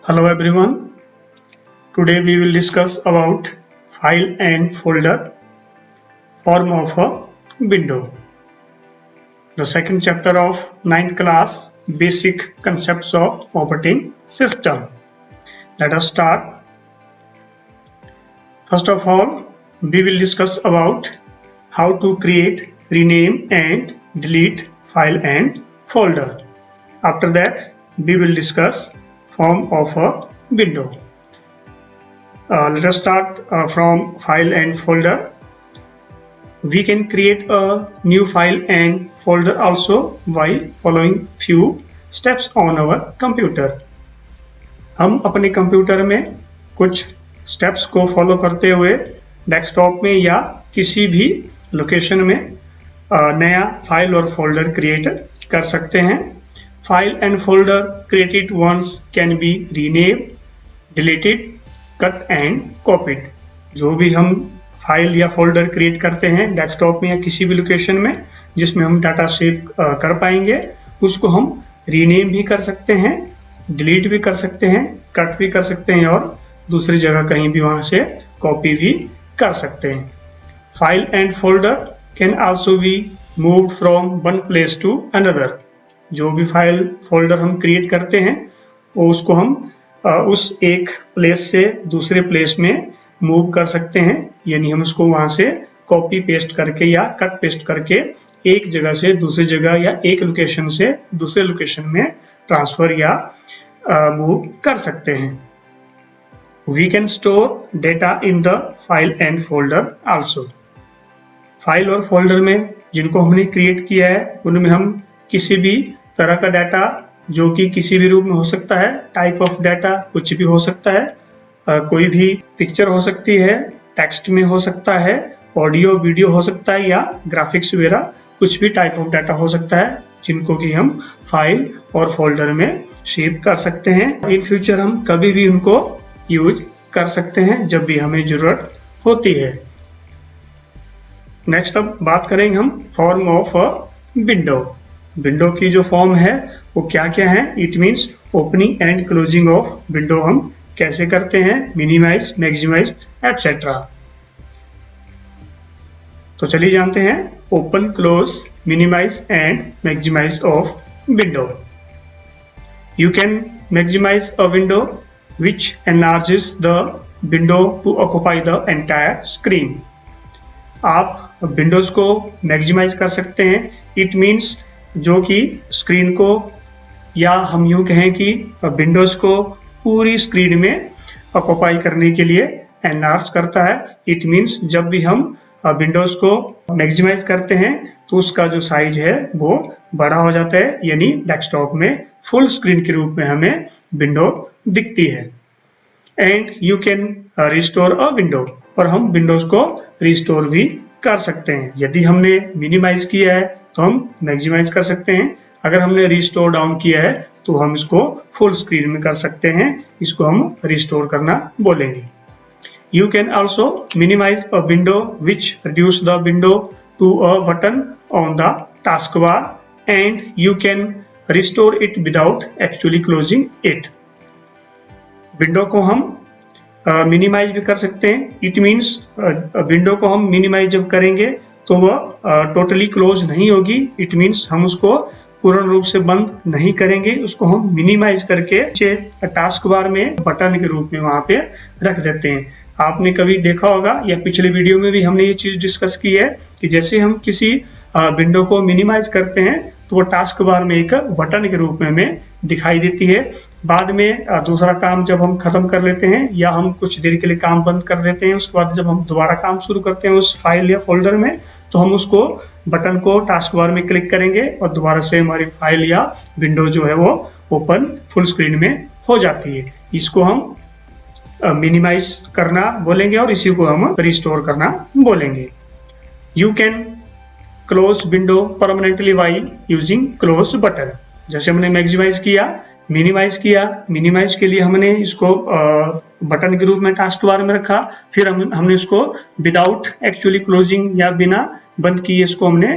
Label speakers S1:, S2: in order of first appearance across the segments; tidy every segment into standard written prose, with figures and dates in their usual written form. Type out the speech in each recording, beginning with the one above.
S1: Hello everyone. Today we will discuss about file and folder form of a window. The second chapter of ninth class, basic concepts of operating system. Let us start. First of all, we will discuss about how to create, rename and delete file and folder. After that, we will discuss form of a window. Let us start from file and folder. We can create a new file and folder also while following few steps on our computer. हम अपने computer में कुछ steps को follow करते हुए desktop में या किसी भी लोकेशन में नया फाइल और फोल्डर क्रिएट कर सकते हैं. File and folder created once can be renamed, deleted, cut and copied. जो भी हम फाइल या फोल्डर क्रिएट करते हैं डेस्कटॉप में या किसी भी लोकेशन में जिसमें हम डाटा सेव कर पाएंगे, उसको हम रीनेम भी कर सकते हैं, डिलीट भी कर सकते हैं, कट भी कर सकते हैं और दूसरी जगह कहीं भी वहां से कॉपी भी कर सकते हैं. File and folder can also be moved from one place to another. जो भी फाइल फोल्डर हम क्रिएट करते हैं वो उसको हम उस एक प्लेस से दूसरे प्लेस में मूव कर सकते हैं, यानी हम उसको वहां से कॉपी पेस्ट करके या कट पेस्ट करके एक जगह से दूसरी जगह या एक लोकेशन से दूसरे लोकेशन में ट्रांसफर या मूव कर सकते हैं. We can store data in the file and folder also. File और फोल्डर में जिनको हमने क्रिएट किया है उनमें हम किसी भी तरह का डाटा जो कि किसी भी रूप में हो सकता है, टाइप ऑफ डाटा कुछ भी हो सकता है, कोई भी पिक्चर हो सकती है, टेक्स्ट में हो सकता है, ऑडियो वीडियो हो सकता है या ग्राफिक्स वगैरह कुछ भी टाइप ऑफ डाटा हो सकता है जिनको कि हम फाइल और फोल्डर में सेव कर सकते हैं. इन फ्यूचर हम कभी भी उनको यूज कर सकते हैं जब भी हमें जरूरत होती है. नेक्स्ट अब बात करेंगे हम form of a window. Window की जो फॉर्म है वो क्या क्या है. It means opening and closing of window हम कैसे करते हैं, मिनिमाइज, मैक्सिमाइज एटसेट्रा. तो चलिए जानते हैं open, close, minimise and maximise of window. You can maximise a window which enlarges the window to occupy the entire screen. आप windows को मैक्सिमाइज कर सकते हैं. इट मीन्स जो कि स्क्रीन को या हम यूं कहें कि विंडोज को पूरी स्क्रीन में ऑक्युपाई करने के लिए एनलार्ज करता है. इट मीन्स जब भी हम विंडोज को मैक्सिमाइज करते हैं तो उसका जो साइज है वो बड़ा हो जाता है, यानी डेस्कटॉप में फुल स्क्रीन के रूप में हमें विंडो दिखती है. And you can restore a window. और हम विंडोज को रिस्टोर भी कर सकते हैं. यदि हमने मिनिमाइज किया है तो हम मैक्सिमाइज कर सकते हैं. अगर हमने रिस्टोर डाउन किया है तो हम इसको फुल स्क्रीन में कर सकते हैं. इसको हम रिस्टोर करना बोलेंगे. You can also minimise a window which reduce the window to a button on the task bar and you can restore it without actually closing it. Window को हम मिनिमाइज भी कर सकते हैं. इट मीन्स विंडो को हम minimise जब करेंगे तो वह टोटली क्लोज नहीं होगी. इट मीन्स हम उसको पूर्ण रूप से बंद नहीं करेंगे, उसको हम मिनिमाइज करके टास्क बार में बटन के रूप में वहां पे रख देते हैं. आपने कभी देखा होगा या पिछले वीडियो में भी हमने ये चीज डिस्कस की है कि जैसे हम किसी विंडो को मिनिमाइज करते हैं तो वो टास्क बार में एक बटन के रूप में हमें दिखाई देती है. बाद में दूसरा काम जब हम खत्म कर लेते हैं या हम कुछ देर के लिए काम बंद कर देते हैं, उसके बाद जब हम दोबारा काम शुरू करते हैं उस फाइल या फोल्डर में तो हम उसको बटन को टास्क बार में क्लिक करेंगे और दोबारा से हमारी फाइल या विंडो जो है वो ओपन फुल स्क्रीन में हो जाती है. इसको हम मिनिमाइज करना बोलेंगे और इसी को हम रिस्टोर करना बोलेंगे. You can close window permanently by using close button. जैसे हमने मैक्सिमाइज किया, मिनिमाइज किया. मिनिमाइज के लिए हमने इसको बटन के रूप में टास्क बार में रखा, फिर हमने इसको विदाउट एक्चुअली क्लोजिंग या बिना बंद किए इसको हमने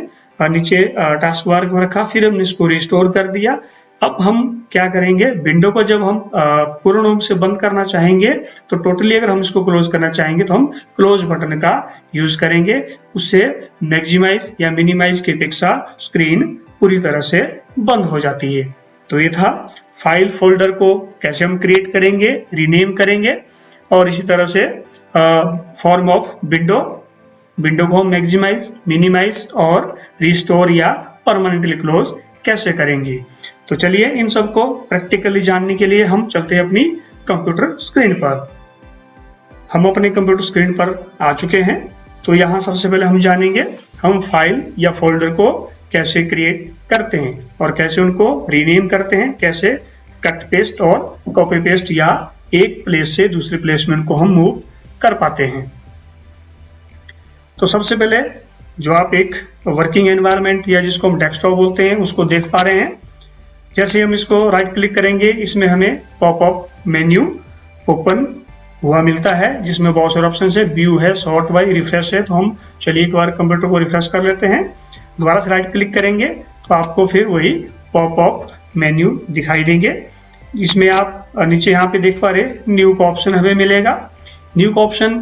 S1: नीचे टास्क बार में रखा, फिर हमने इसको रिस्टोर कर दिया. अब हम क्या करेंगे, विंडो को जब हम पूर्ण रूप से बंद करना चाहेंगे तो टोटली अगर हम इसको क्लोज करना चाहेंगे तो हम क्लोज बटन का यूज करेंगे। उससे मैक्सिमाइज या मिनिमाइज की अपेक्षा स्क्रीन पूरी तरह से बंद हो जाती है। तो ये था फाइल फोल्डर को कैसे हम क्रिएट करेंगे, रीनेम करेंगे, और इसी तरह से फॉर्म ऑफ विंडो को हम मैक्सिमाइज, मिनिमाइज और रिस्टोर या परमानेंटली क्लोज कैसे करेंगे। तो चलिए इन सबको प्रैक्टिकली जानने के लिए हम चलते हैं अपनी कंप्यूटर स्क्रीन पर। हम अपने कंप्यूटर स्क्रीन पर आ चुके हैं। तो यहाँ सबसे पहले हम जानेंगे हम फाइल या फोल्डर को कैसे क्रिएट करते हैं और कैसे उनको रीनेम करते हैं, कैसे कट पेस्ट और कॉपी पेस्ट या एक प्लेस से दूसरे प्लेस में उनको हम मूव कर पाते हैं। तो सबसे पहले जो आप एक वर्किंग एनवायरनमेंट या जिसको हम डेस्कटॉप बोलते हैं उसको देख पा रहे हैं। जैसे हम इसको राइट क्लिक करेंगे, इसमें हमें पॉपअप मेन्यू ओपन हुआ मिलता है जिसमें बहुत सारे ऑप्शन है, व्यू है, सॉर्ट बाय, रिफ्रेश है। तो हम चलिए एक बार कंप्यूटर को रिफ्रेश कर लेते हैं। दोबारा से राइट क्लिक करेंगे तो आपको फिर वही पॉपअप मेन्यू दिखाई देंगे। इसमें आप नीचे यहाँ पे देख पा रहे न्यू का ऑप्शन हमें मिलेगा। न्यू का ऑप्शन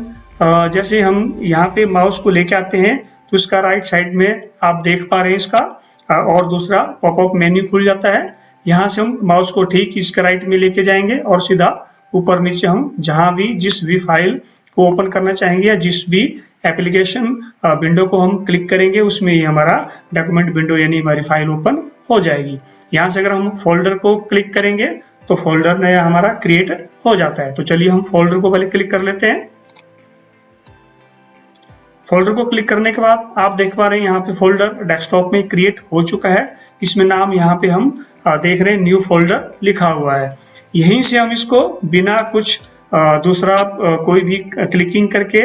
S1: जैसे हम यहाँ पे माउस को लेके आते हैं तो इसका राइट साइड में आप देख पा रहे हैं इसका और दूसरा पॉपअप मेन्यू खुल जाता है। यहाँ से हम माउस को ठीक इसके राइट में लेके जाएंगे और सीधा ऊपर नीचे हम जहां भी जिस भी फाइल को ओपन करना चाहेंगे या जिस भी एप्लीकेशन विंडो को हम क्लिक करेंगे उसमें ही हमारा डॉक्यूमेंट विंडो यानी हमारी फाइल ओपन हो जाएगी। यहाँ से अगर हम फोल्डर को क्लिक करेंगे तो फोल्डर नया हमारा क्रिएट हो जाता है। तो चलिए हम फोल्डर को पहले क्लिक कर लेते हैं। फोल्डर को क्लिक करने के बाद आप देख पा रहे हैं यहाँ पे फोल्डर डेस्कटॉप में क्रिएट हो चुका है। इसमें नाम यहाँ पे हम देख रहे हैं न्यू फोल्डर लिखा हुआ है। यहीं से हम इसको बिना कुछ दूसरा कोई भी क्लिकिंग करके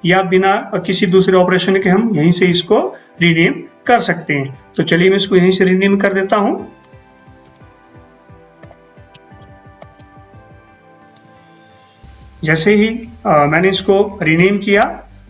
S1: या बिना किसी दूसरे ऑपरेशन के हम यहीं से इसको रीनेम कर सकते हैं। तो चलिए मैं इसको यहीं से रीनेम कर देता हूं। जैसे ही मैंने इसको रीनेम किया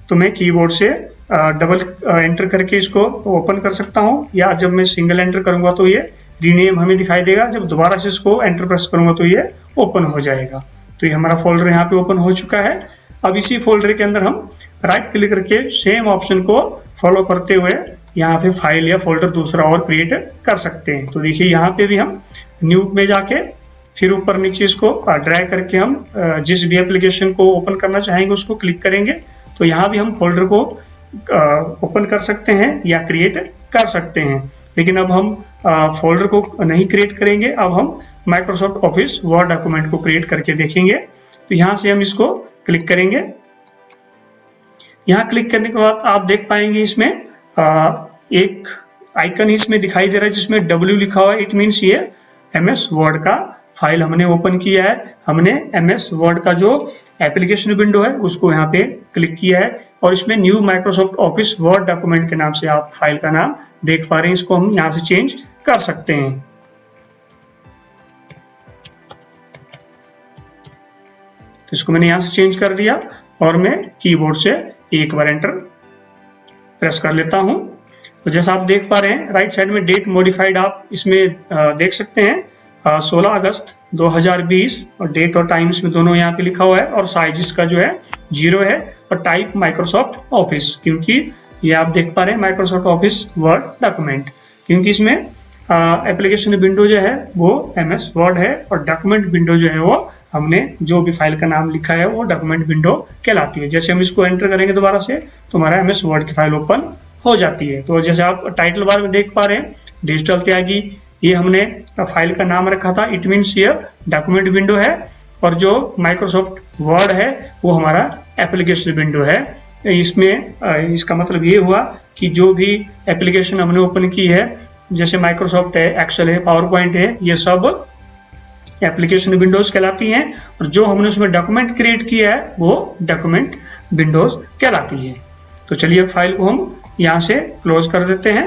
S1: तो मैं कीबोर्ड से डबल एंटर करके इसको ओपन कर सकता हूं, या जब मैं सिंगल एंटर करूंगा तो ये रीनेम हमें दिखाई देगा। जब दोबारा से इसको एंटर प्रेस करूंगा तो ये ओपन हो जाएगा। तो ये हमारा फोल्डर यहाँ पे ओपन हो चुका है। अब इसी फोल्डर के अंदर हम राइट क्लिक करके सेम ऑप्शन को फॉलो करते हुए यहाँ पे फाइल या फोल्डर दूसरा और क्रिएट कर सकते हैं। तो देखिए यहाँ पे भी हम न्यू में जाके फिर ऊपर नीचे इसको ड्रैग करके हम जिस भी एप्लीकेशन को ओपन करना चाहेंगे उसको क्लिक करेंगे तो यहाँ भी हम फोल्डर को ओपन कर सकते हैं या क्रिएट कर सकते हैं। लेकिन अब हम फोल्डर को नहीं क्रिएट करेंगे, अब हम माइक्रोसॉफ्ट ऑफिस वर्ड डॉक्यूमेंट को क्रिएट करके देखेंगे। तो यहाँ से हम इसको क्लिक करेंगे। यहाँ क्लिक करने के बाद आप देख पाएंगे इसमें एक आइकन इसमें दिखाई दे रहा है जिसमें W लिखा हुआ है। इट मीन्स ये MS वर्ड का फाइल हमने ओपन किया है। हमने MS वर्ड का जो एप्लीकेशन विंडो है उसको यहाँ पे क्लिक किया है और इसमें new Microsoft office word document के नाम से आप फाइल का नाम देख पा रहे हैं। इसको हम यहाँ से चेंज कर सकते हैं। तो इसको मैंने यहाँ से चेंज कर दिया और मैं कीबोर्ड से एक बार एंटर प्रेस कर लेता हूँ। तो जैसा आप देख पा रहे हैं राइट साइड में डेट मॉडिफाइड आप इसमें देख सकते हैं 16 अगस्त 2020 और डेट और टाइम इसमें दोनों यहाँ पे लिखा हुआ है और साइज इसका जो है 0 है और टाइप माइक्रोसॉफ्ट ऑफिस, क्योंकि ये आप देख पा रहे हैं माइक्रोसॉफ्ट ऑफिस वर्ड डॉक्यूमेंट, क्योंकि इसमें एप्लीकेशन विंडो जो है वो MS वर्ड है और डॉक्यूमेंट विंडो जो है वो हमने जो भी फाइल का नाम लिखा है वो डॉक्यूमेंट विंडो कहलाती है। जैसे हम इसको एंटर करेंगे दोबारा से तो हमारा MS वर्ड की फाइल ओपन हो जाती है। तो जैसे आप टाइटल बार में देख पा रहे हैं डिजिटल त्यागी, ये हमने फाइल का नाम रखा था। इट मीन्स ये डॉक्यूमेंट विंडो है और जो माइक्रोसॉफ्ट वर्ड है वो हमारा एप्लीकेशन विंडो है। इसमें इसका मतलब ये हुआ कि जो भी एप्लीकेशन हमने ओपन की है जैसे माइक्रोसॉफ्ट है, एक्सेल है, पावर पॉइंट है, ये सब एप्लीकेशन विंडोज कहलाती हैं और जो हमने उसमें डॉक्यूमेंट क्रिएट किया है वो डॉक्यूमेंट विंडोज कहलाती है। तो चलिए फाइल को हम यहाँ से क्लोज कर देते हैं।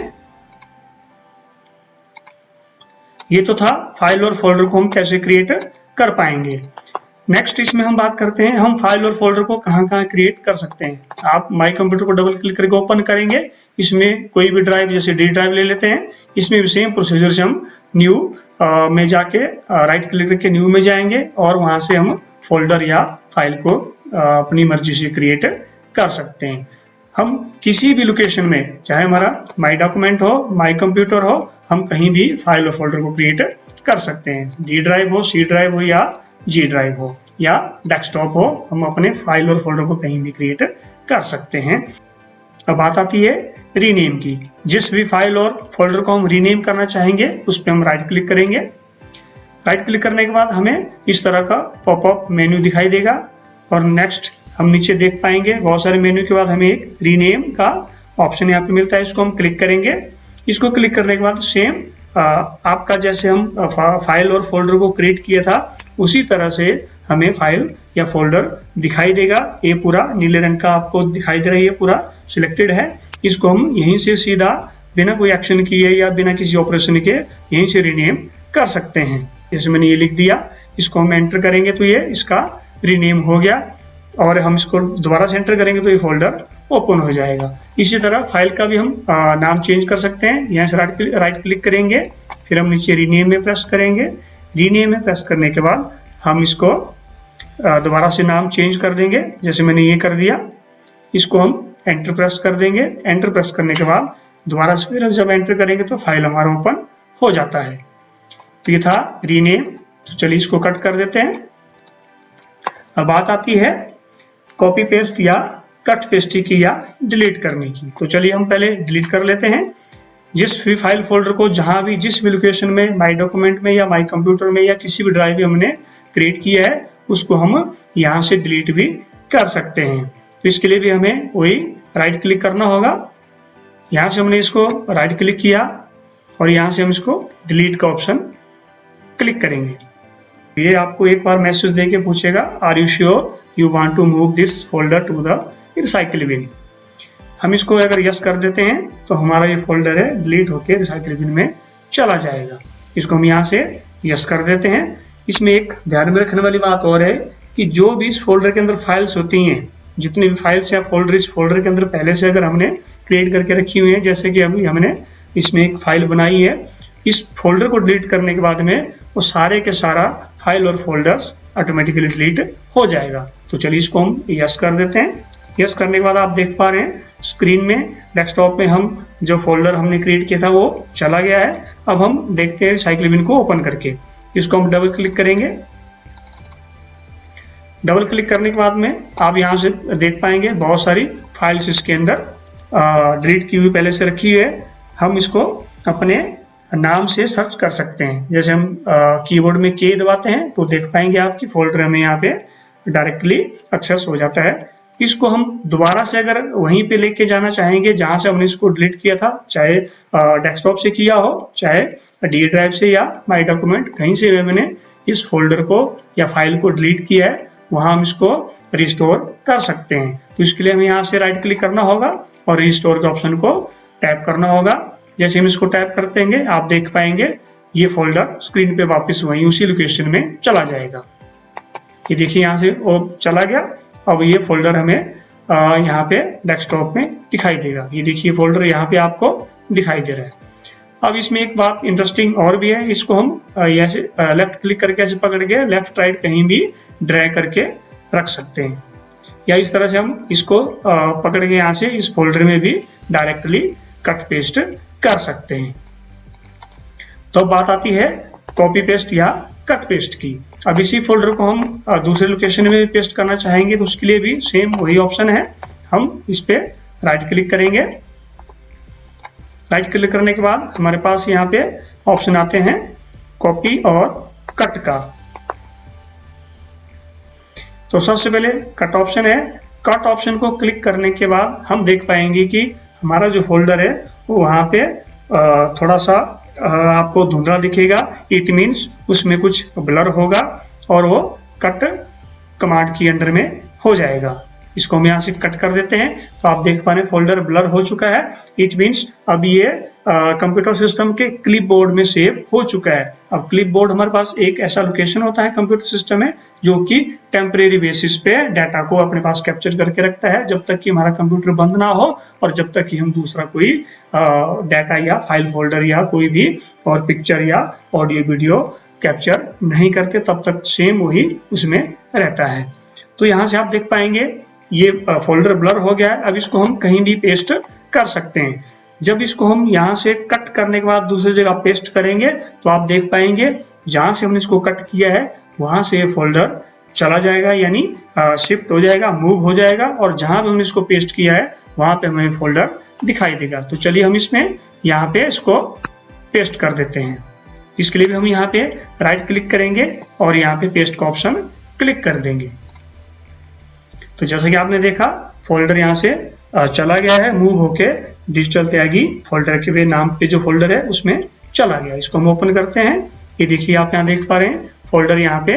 S1: ये तो था फाइल और फोल्डर को हम कैसे क्रिएट कर पाएंगे। नेक्स्ट इसमें हम बात करते हैं हम फाइल और फोल्डर को कहाँ कहाँ क्रिएट कर सकते हैं। आप माई कंप्यूटर को डबल क्लिक करके ओपन करेंगे, इसमें कोई भी ड्राइव जैसे डी ड्राइव ले लेते हैं, इसमें भी सेम प्रोसीजर से हम न्यू में जाके राइट क्लिक करके न्यू में जाएंगे और वहां से हम फोल्डर या फाइल को अपनी मर्जी से क्रिएट कर सकते हैं। हम किसी भी लोकेशन में, चाहे हमारा माई डॉक्यूमेंट हो, माई कंप्यूटर हो, हम कहीं भी फाइल और फोल्डर को क्रिएट कर सकते हैं। डी ड्राइव हो, सी ड्राइव हो या जी ड्राइव हो या डेस्कटॉप हो, हम अपने फाइल और फोल्डर को कहीं भी क्रिएट कर सकते हैं। अब बात आती है रीनेम की। जिस भी फाइल और फोल्डर को हम रीनेम करना चाहेंगे उस पर हम राइट क्लिक करेंगे। राइट क्लिक करने के बाद हमें इस तरह का पॉपअप मेन्यू दिखाई देगा और नेक्स्ट हम नीचे देख पाएंगे बहुत सारे मेन्यू के बाद हमें एक रीनेम का ऑप्शन यहाँ पे मिलता है, इसको हम क्लिक करेंगे। इसको क्लिक करने के बाद सेम आपका जैसे हम फाइल और फोल्डर को क्रिएट किया था उसी तरह से हमें फाइल या फोल्डर दिखाई देगा। ये पूरा नीले रंग का आपको दिखाई दे रहा है, ये पूरा सिलेक्टेड है। इसको हम यहीं से सीधा बिना कोई एक्शन किए या बिना किसी ऑपरेशन के यहीं से रीनेम कर सकते हैं। जैसे मैंने ये लिख दिया, इसको हम एंटर करेंगे तो ये इसका रीनेम हो गया और हम इसको दोबारा से एंटर करेंगे तो ये फोल्डर ओपन हो जाएगा। इसी तरह फाइल का भी हम नाम चेंज कर सकते हैं। यहाँ से राइट क्लिक करेंगे, फिर हम नीचे रीनेम में प्रेस करेंगे। रीनेम में प्रेस करने के बाद हम इसको दोबारा से नाम चेंज कर देंगे, जैसे मैंने ये कर दिया। इसको हम एंटर प्रेस कर देंगे। एंटर प्रेस करने के बाद दोबारा से फिर जब एंटर करेंगे तो फाइल हमारा ओपन हो जाता है। तो ये था रीनेम। तो चलिए इसको कट कर देते हैं। अब बात आती है कॉपी पेस्ट या कट पेस्ट की या डिलीट करने की। तो चलिए हम पहले डिलीट कर लेते हैं। जिस भी फाइल फोल्डर को जहां भी जिस भी लोकेशन में माई डॉक्यूमेंट में या माई कंप्यूटर में या किसी भी ड्राइव में हमने क्रिएट किया है उसको हम यहाँ से डिलीट भी कर सकते हैं। तो इसके लिए भी हमें वही राइट क्लिक करना होगा। यहाँ से हमने इसको राइट क्लिक किया और यहाँ से हम इसको डिलीट का ऑप्शन क्लिक करेंगे। ये आपको एक बार मैसेज देके पूछेगा, are you sure you want to move this folder to the recycle bin. हम इसको अगर यस कर देते हैं तो हमारा ये फोल्डर है डिलीट होकर रिसाइकिल बिन में चला जाएगा। इसको हम यहाँ से यस कर देते हैं। इसमें एक ध्यान में रखने वाली बात और है कि जो भी इस फोल्डर के अंदर फाइल्स होती हैं, जितनी भी फाइल्स या फोल्डर इस फोल्डर के अंदर पहले से अगर हमने क्रिएट करके रखी हुई है, जैसे कि अभी हमने इसमें एक फाइल बनाई है, इस फोल्डर को डिलीट करने के बाद में वो सारे के सारा फाइल और फोल्डर्स ऑटोमेटिकली डिलीट हो जाएगा। तो चलिए इसको हम यस कर देते हैं। यस करने के बाद आप देख पा रहे हैं स्क्रीन में डेस्कटॉप में हम जो फोल्डर हमने क्रिएट किया था वो चला गया है। अब हम देखते हैं रिसाइकिल बिन को ओपन करके। इसको हम डबल क्लिक करेंगे। डबल क्लिक करने के बाद में आप यहाँ से देख पाएंगे बहुत सारी फाइल्स इसके अंदर डिलीट की हुई पहले से रखी हुई है। हम इसको अपने नाम से सर्च कर सकते हैं। जैसे हम कीबोर्ड में के दबाते हैं तो देख पाएंगे आपकी फोल्डर हमें यहाँ पे डायरेक्टली एक्सेस हो जाता है। इसको हम दोबारा से अगर वहीं पे लेके जाना चाहेंगे जहां से हमने इसको डिलीट किया था, चाहे डेस्कटॉप से किया हो, चाहे डी ड्राइव से या माई डॉक्यूमेंट, कहीं से मैंने इस फोल्डर को या फाइल को डिलीट किया है, वहां हम इसको रिस्टोर कर सकते हैं। तो इसके लिए हमें यहाँ से राइट क्लिक करना होगा और रिस्टोर के ऑप्शन को टैप करना होगा। जैसे हम इसको टैप करते हैं आप देख पाएंगे ये फोल्डर स्क्रीन पे वापस वहीं उसी लोकेशन में चला जाएगा। ये देखिए यहाँ से वो चला गया। अब ये फोल्डर हमें यहाँ पे डेस्कटॉप में दिखाई देगा। ये देखिए फोल्डर यहाँ पे आपको दिखाई दे रहा है। अब इसमें एक बात इंटरेस्टिंग और भी है, इसको हम ऐसे लेफ्ट क्लिक करके ऐसे पकड़ के लेफ्ट राइट कहीं भी ड्रैग करके रख सकते हैं, या इस तरह से हम इसको पकड़ के यहाँ से इस फोल्डर में भी डायरेक्टली कट पेस्ट कर सकते हैं। तो बात आती है कॉपी पेस्ट या कट पेस्ट की। अब इसी फोल्डर को हम दूसरे लोकेशन में पेस्ट करना चाहेंगे तो उसके लिए भी सेम वही ऑप्शन है। हम इस पे राइट क्लिक करेंगे। राइट क्लिक करने के बाद हमारे पास यहाँ पे ऑप्शन आते हैं कॉपी और कट का। तो सबसे पहले कट ऑप्शन है। कट ऑप्शन को क्लिक करने के बाद हम देख पाएंगे कि हमारा जो फोल्डर है वो वहाँ पे थोड़ा सा आपको धुंधला दिखेगा। इट मीन्स उसमें कुछ ब्लर होगा और वो कट कमांड की अंडर में हो जाएगा। इसको हम यहाँ से कट कर देते हैं तो आप देख पा रहे हैं फोल्डर ब्लर हो चुका है। इट मीन्स अब ये कंप्यूटर सिस्टम के क्लिपबोर्ड में सेव हो चुका है। अब क्लिपबोर्ड हमारे पास एक ऐसा लोकेशन होता है कंप्यूटर सिस्टम में जो कि टेम्परेरी बेसिस पे डाटा को अपने पास कैप्चर करके रखता है जब तक कि हमारा कंप्यूटर बंद ना हो और जब तक कि हम दूसरा कोई डाटा या फाइल फोल्डर या कोई भी और पिक्चर या ऑडियो वीडियो कैप्चर नहीं करते, तब तक सेम वही उसमें रहता है। तो यहाँ से आप देख पाएंगे ये फोल्डर ब्लर हो गया है। अब इसको हम कहीं भी पेस्ट कर सकते हैं। जब इसको हम यहाँ से कट करने के बाद दूसरी जगह पेस्ट करेंगे तो आप देख पाएंगे जहां से हमने इसको कट किया है वहां से फोल्डर चला जाएगा, यानी शिफ्ट हो जाएगा, मूव हो जाएगा और जहां पे हमने इसको पेस्ट किया है वहां पे हमें फोल्डर दिखाई देगा। तो चलिए हम इसमें यहाँ पे इसको पेस्ट कर देते हैं। इसके लिए भी हम यहाँ पे राइट क्लिक करेंगे और यहाँ पे पेस्ट का ऑप्शन क्लिक कर देंगे। तो जैसे कि आपने देखा फोल्डर यहाँ से चला गया है, मूव होके डिजिटल त्यागी फोल्डर के नाम पे जो फोल्डर है उसमें चला गया। इसको हम ओपन करते हैं। ये देखिए आप यहाँ देख पा रहे हैं फोल्डर यहाँ पे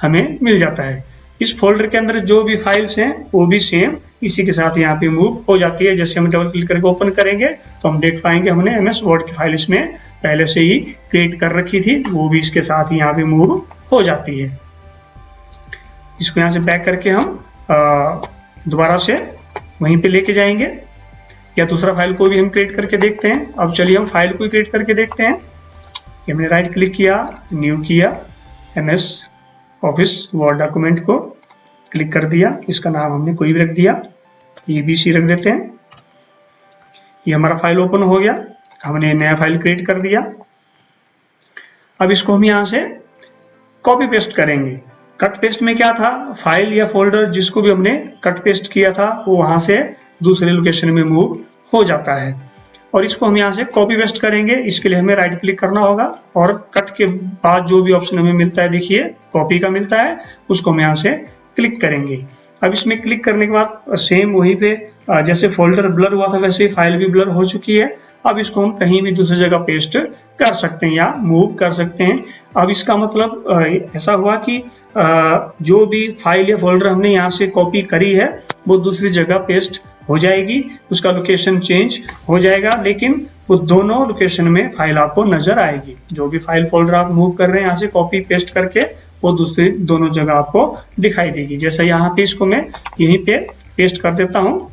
S1: हमें मिल जाता है। इस फोल्डर के अंदर जो भी फाइल्स हैं वो भी सेम इसी के साथ यहाँ पे मूव हो जाती है। जैसे हम डबल क्लिक करके ओपन करेंगे तो हम देख पाएंगे हमने MS वर्ड की फाइल इसमें पहले से ही क्रिएट कर रखी थी, वो भी इसके साथ ही यहाँ पे मूव हो जाती है। इसको यहाँ से बैक करके हम दोबारा से वहीं पे लेके जाएंगे या दूसरा फाइल को भी हम क्रिएट करके देखते हैं। अब चलिए हम फाइल को क्रिएट करके देखते हैं। हमने राइट क्लिक किया, न्यू किया, MS ऑफिस वर्ड डॉक्यूमेंट को क्लिक कर दिया, इसका नाम हमने कोई भी रख दिया, ABC रख देते हैं। ये हमारा फाइल ओपन हो गया, हमने नया फाइल क्रिएट कर दिया। अब इसको हम यहाँ से कॉपी पेस्ट करेंगे। कट पेस्ट में क्या था, फाइल या फोल्डर जिसको भी हमने कट पेस्ट किया था वो वहां से दूसरे लोकेशन में मूव हो जाता है और इसको हम यहाँ से कॉपी पेस्ट करेंगे। इसके लिए हमें राइट क्लिक करना होगा और कट के बाद जो भी ऑप्शन हमें मिलता है, देखिए कॉपी का मिलता है, उसको हम यहाँ से क्लिक करेंगे। अब इसमें क्लिक करने के बाद सेम वहीं पे जैसे फोल्डर ब्लर हुआ था वैसे फाइल भी ब्लर हो चुकी है। अब इसको हम कहीं भी दूसरी जगह पेस्ट कर सकते हैं या मूव कर सकते हैं। अब इसका मतलब ऐसा हुआ कि जो भी फाइल या फोल्डर हमने यहाँ से कॉपी करी है वो दूसरी जगह पेस्ट हो जाएगी, उसका लोकेशन चेंज हो जाएगा, लेकिन वो दोनों लोकेशन में फाइल आपको नजर आएगी। जो भी फाइल फोल्डर आप मूव कर रहे हैं यहाँ से कॉपी पेस्ट करके वो दूसरी दोनों जगह आपको दिखाई देगी। जैसे यहाँ पे इसको मैं यहीं पे पेस्ट कर देता हूँ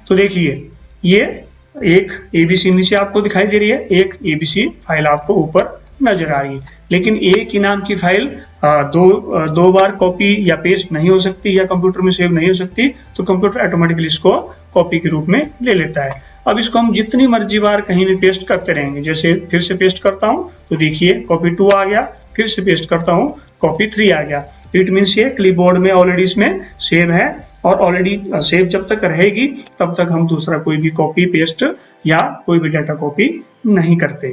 S1: तो देखिए ये एक ABC नीचे आपको दिखाई दे रही है, एक ABC फाइल आपको ऊपर नजर आ रही है। लेकिन एक ही नाम की फाइल दो बार कॉपी या पेस्ट नहीं हो सकती या कंप्यूटर में सेव नहीं हो सकती, तो कंप्यूटर ऑटोमेटिकली इसको कॉपी के रूप में ले लेता है। अब इसको हम जितनी मर्जी बार कहीं भी पेस्ट करते रहेंगे। जैसे फिर से पेस्ट करता हूं तो देखिए कॉपी 2 आ गया, फिर से पेस्ट करता हूं कॉपी 3 आ गया। इट मीन्स ये क्लिपबोर्ड में ऑलरेडी इसमें सेव है और ऑलरेडी सेव जब तक रहेगी तब तक हम दूसरा कोई भी कॉपी पेस्ट या कोई भी डाटा कॉपी नहीं करते।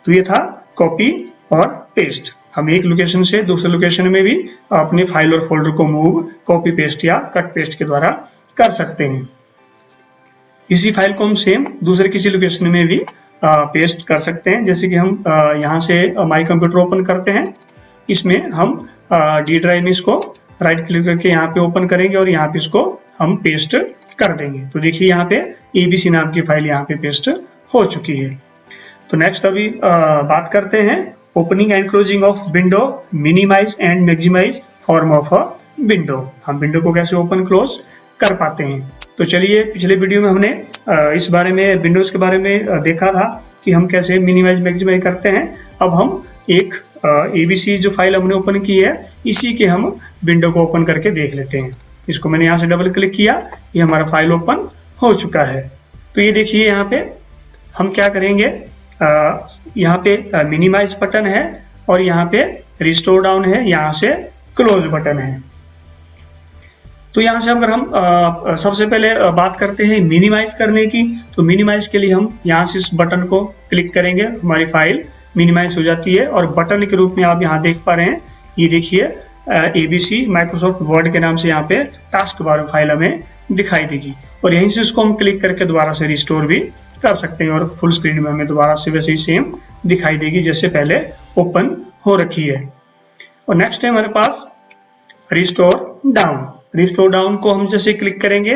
S1: तो ये था कॉपी और पेस्ट। हम एक लोकेशन से दूसरे लोकेशन में भी अपने फाइल और फोल्डर को मूव कॉपी पेस्ट या कट पेस्ट के द्वारा कर सकते हैं। इसी फाइल को हम सेम दूसरे किसी लोकेशन में भी पेस्ट कर सकते हैं। जैसे कि हम यहाँ से माई कंप्यूटर ओपन करते हैं, इसमें हम D ड्राइव में इसको राइट क्लिक करके यहाँ पे ओपन करेंगे और यहाँ पे इसको हम पेस्ट कर देंगे। तो देखिए यहाँ पे ABC नाम की फाइल यहाँ पे पेस्ट हो चुकी है। तो नेक्स्ट अभी बात करते हैं opening and closing of window, minimise and maximise form of a window. हम विंडो को कैसे ओपन क्लोज कर पाते हैं। तो चलिए पिछले वीडियो में हमने इस बारे में विंडोज के बारे में देखा था कि हम कैसे मिनिमाइज मैक्सिमाइज करते हैं। अब हम एक ABC जो फाइल हमने ओपन की है इसी के हम विंडो को ओपन करके देख लेते हैं। इसको मैंने यहाँ से डबल क्लिक किया, ये हमारा फाइल ओपन हो चुका है। तो ये देखिए यहाँ पे हम क्या करेंगे, यहाँ पे मिनिमाइज बटन है और यहाँ पे रिस्टोर डाउन है, यहाँ से क्लोज बटन है। तो यहाँ से अगर हम सबसे पहले बात करते हैं मिनिमाइज करने की, तो मिनिमाइज के लिए हम यहाँ से इस बटन को क्लिक करेंगे, हमारी फाइल मिनिमाइज हो जाती है और बटन के रूप में आप यहाँ देख पा रहे हैं, ये देखिए ABC माइक्रोसॉफ्ट वर्ड के नाम से यहाँ पे टास्क बार फाइल हमें दिखाई देगी और यहीं से इसको हम क्लिक करके दोबारा से रिस्टोर भी कर सकते हैं और फुल स्क्रीन में हमें दोबारा से वैसे ही सेम दिखाई देगी जैसे पहले ओपन हो रखी है। और नेक्स्ट है हमारे पास रिस्टोर डाउन। रिस्टोर डाउन को हम जैसे क्लिक करेंगे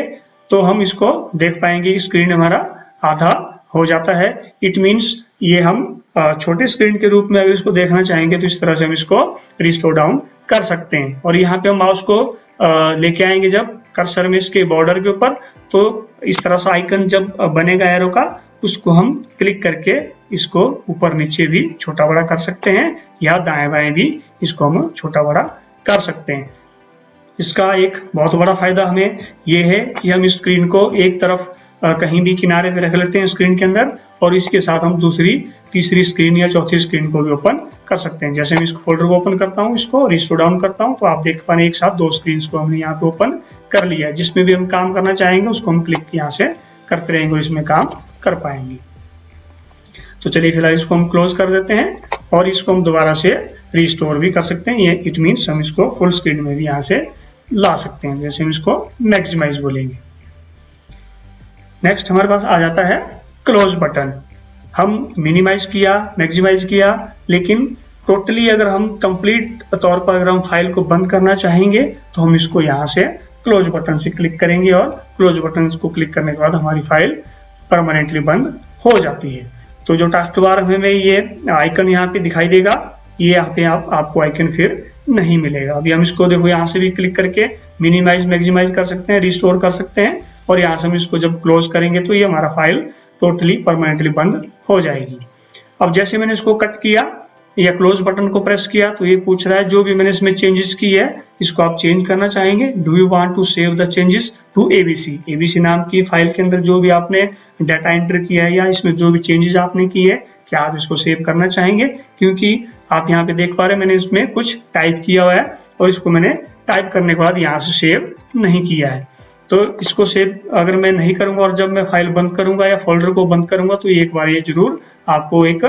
S1: तो हम इसको देख पाएंगे कि स्क्रीन हमारा आधा हो जाता है। इट मीन्स ये हम छोटे स्क्रीन के रूप में अगर इसको देखना चाहेंगे तो इस तरह से हम इसको रिस्टोर डाउन कर सकते हैं। और यहाँ पे हम माउस को लेके आएंगे जब कर्सर में इसके बॉर्डर के ऊपर, तो इस तरह से आइकन जब बनेगा एरो का, उसको हम क्लिक करके इसको ऊपर नीचे भी छोटा बड़ा कर सकते हैं या दाएं बाएं भी इसको हम छोटा बड़ा कर सकते हैं। इसका एक बहुत बड़ा फायदा हमें ये है कि हम इस स्क्रीन को एक तरफ कहीं भी किनारे पे रख लेते हैं स्क्रीन के अंदर, और इसके साथ हम दूसरी तीसरी स्क्रीन या चौथी स्क्रीन को भी ओपन कर सकते हैं। जैसे मैं इस फोल्डर को ओपन करता हूँ, इसको रिस्टोर डाउन करता हूँ, तो आप देख पा रहे हैं एक साथ दो स्क्रीन को हमने यहाँ पे ओपन कर लिया है। जिसमें भी हम काम करना चाहेंगे उसको हम क्लिक यहाँ से करते रहेंगे और इसमें काम कर पाएंगे। तो चलिए फिलहाल इसको हम क्लोज कर देते हैं और इसको हम दोबारा से रिस्टोर भी कर सकते हैं। ये इट मीन्स हम इसको फुल स्क्रीन में भी यहाँ से ला सकते हैं। जैसे हम इसको मैक्सिमाइज बोलेंगे। नेक्स्ट हमारे पास आ जाता है क्लोज बटन। हम मिनिमाइज किया, मैक्सिमाइज किया, लेकिन टोटली अगर हम कंप्लीट तौर पर अगर हम फाइल को बंद करना चाहेंगे तो हम इसको यहाँ से क्लोज बटन से क्लिक करेंगे और क्लोज बटन को क्लिक करने के बाद हमारी फाइल परमानेंटली बंद हो जाती है। तो जो टास्क बार हमें ये आइकन यहाँ पे दिखाई देगा, ये यहाँ पे आपको आइकन फिर नहीं मिलेगा। अभी हम इसको देखो यहाँ से भी क्लिक करके मिनिमाइज मैक्सिमाइज कर सकते हैं, रिस्टोर कर सकते हैं, और यहाँ से हम इसको जब क्लोज करेंगे तो ये हमारा फाइल टोटली परमानेंटली बंद हो जाएगी। अब जैसे मैंने इसको कट किया या क्लोज बटन को प्रेस किया तो ये पूछ रहा है जो भी मैंने इसमें चेंजेस की है इसको आप चेंज करना चाहेंगे। Do you want to save the changes to ABC. ABC नाम की फाइल के अंदर जो भी आपने डाटा एंटर किया है या इसमें जो भी चेंजेस आपने किए, क्या आप इसको सेव करना चाहेंगे? क्योंकि आप यहाँ पे देख पा रहे हैं मैंने इसमें कुछ टाइप किया हुआ है और इसको मैंने टाइप करने के बाद यहाँ से सेव नहीं किया है। तो इसको सेव अगर मैं नहीं करूंगा और जब मैं फाइल बंद करूंगा या फोल्डर को बंद करूंगा तो एक बार ये जरूर आपको एक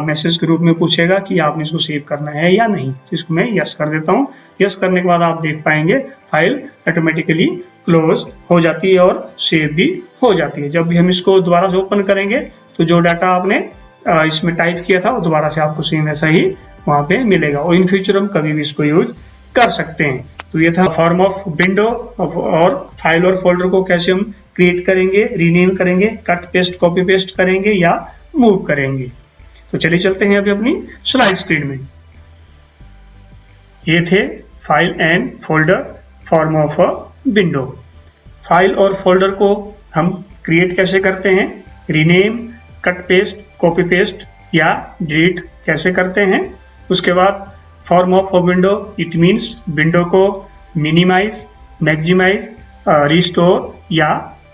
S1: मैसेज के रूप में पूछेगा कि आपने इसको सेव करना है या नहीं। तो इसको मैं यस कर देता हूँ। यस करने के बाद आप देख पाएंगे फाइल ऑटोमेटिकली क्लोज हो जाती है और सेव भी हो जाती है। जब भी हम इसको दोबारा से ओपन करेंगे तो जो डाटा आपने इसमें टाइप किया था वो दोबारा से आपको सेम ऐसा ही वहां पे मिलेगा और इन फ्यूचर हम कभी भी इसको यूज कर सकते हैं। तो ये था फॉर्म ऑफ विंडो और फाइल और फोल्डर को कैसे हम क्रिएट करेंगे, रीनेम करेंगे, कट पेस्ट कॉपी पेस्ट करेंगे या मूव करेंगे। तो चलिए चलते हैं अभी अपनी स्लाइड स्क्रीन में। ये थे file and folder form of a window. File और फोल्डर को हम क्रिएट कैसे करते हैं, rename, cut paste, copy paste या डिलीट कैसे करते हैं। उसके बाद form of a window, it means window को मिनिमाइज, मैक्सिमाइज, रिस्टोर या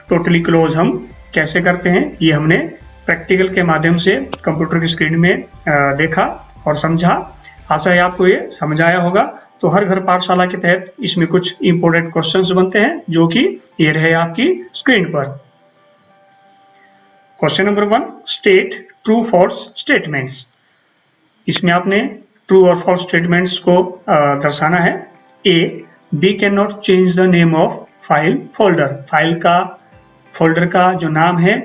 S1: टोटली क्लोज हम कैसे करते हैं, ये हमने प्रैक्टिकल के माध्यम से कंप्यूटर की स्क्रीन में देखा और समझा। आशा है आपको ये समझ आया होगा। तो हर घर पाठशाला के तहत इसमें कुछ इंपॉर्टेंट क्वेश्चंस बनते हैं जो कि ये रहे आपकी स्क्रीन पर। Question number 1, state true false statements. इसमें आपने ट्रू और फॉल्स स्टेटमेंट्स को दर्शाना है। A, we can not change the name of file folder. File का फोल्डर का जो नाम है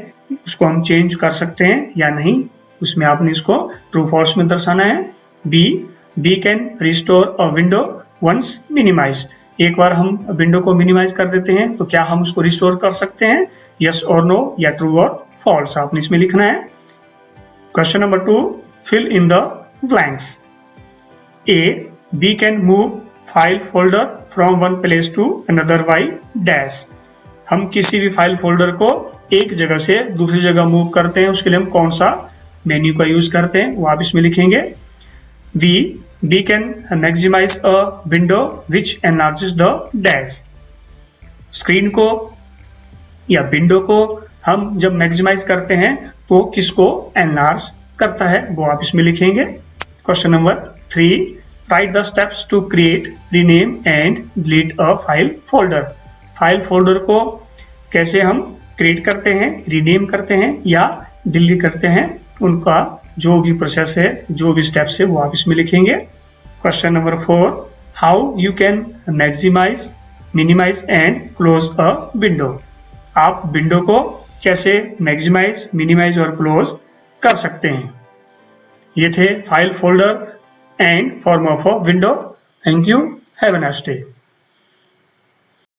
S1: उसको हम चेंज कर सकते हैं या नहीं, उसमें आपने इसको ट्रू फॉल्स में दर्शाना है। B, we can restore a window once minimise. एक बार हम विंडो को मिनिमाइज कर देते हैं तो क्या हम उसको रिस्टोर कर सकते हैं, यस और नो या ट्रू और फॉल्स आपने इसमें लिखना है। Question number 2, fill in the blanks. A, we can move file folder from one place to another by dash। हम किसी भी फाइल फोल्डर को एक जगह से दूसरी जगह मूव करते हैं, उसके लिए हम कौन सा मेन्यू का यूज करते हैं वो आप इसमें लिखेंगे। We can maximize a window which enlarges the dash। Screen को या विंडो को हम जब मैक्सिमाइज करते हैं तो किसको एनलार्ज करता है वो आप इसमें लिखेंगे। Question number 3, write the steps to create, rename and delete a file folder। File folder को कैसे हम क्रिएट करते हैं, रीनेम करते हैं या डिलीट करते हैं, उनका जो भी प्रोसेस है, जो भी स्टेप्स है वो आप इसमें लिखेंगे। Question number 4, how you can maximise, minimise and close a window. आप विंडो को कैसे मैक्सिमाइज, मिनिमाइज और क्लोज कर सकते हैं। ये थे file folder and form of a window. Thank you. Have a nice day.